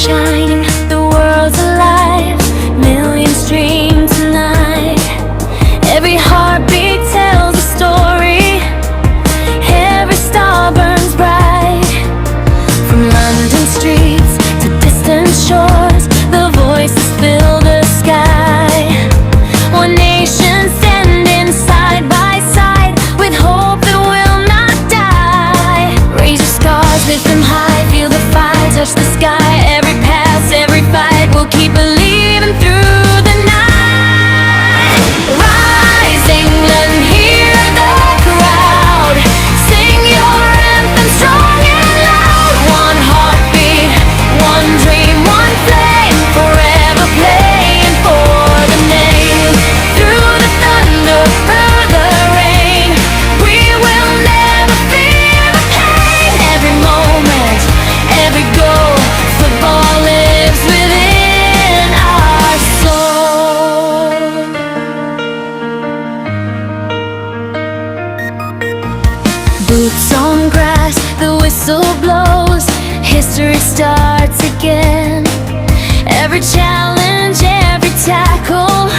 shining, the world's alive. Millions dream tonight. Every heartbeat tells a story. Every star burns bright. From London streets to distant shores, the voices fill the sky. One nation standing side by side, with hope that will not die. Raise your scars, lift them high, feel the fire, touch the sky. Every pass, every fight, we'll keep believing through the night. Rise, England, hear the crowd. Sing your anthem strong and loud. One heartbeat, one dream, one flame, forever playing for the name. Through the thunder, through the rain, we will never fear the pain. Every moment, every goal, football lives within our soul. Boots on grass, the whistle blows, history starts again. Every challenge, every tackle,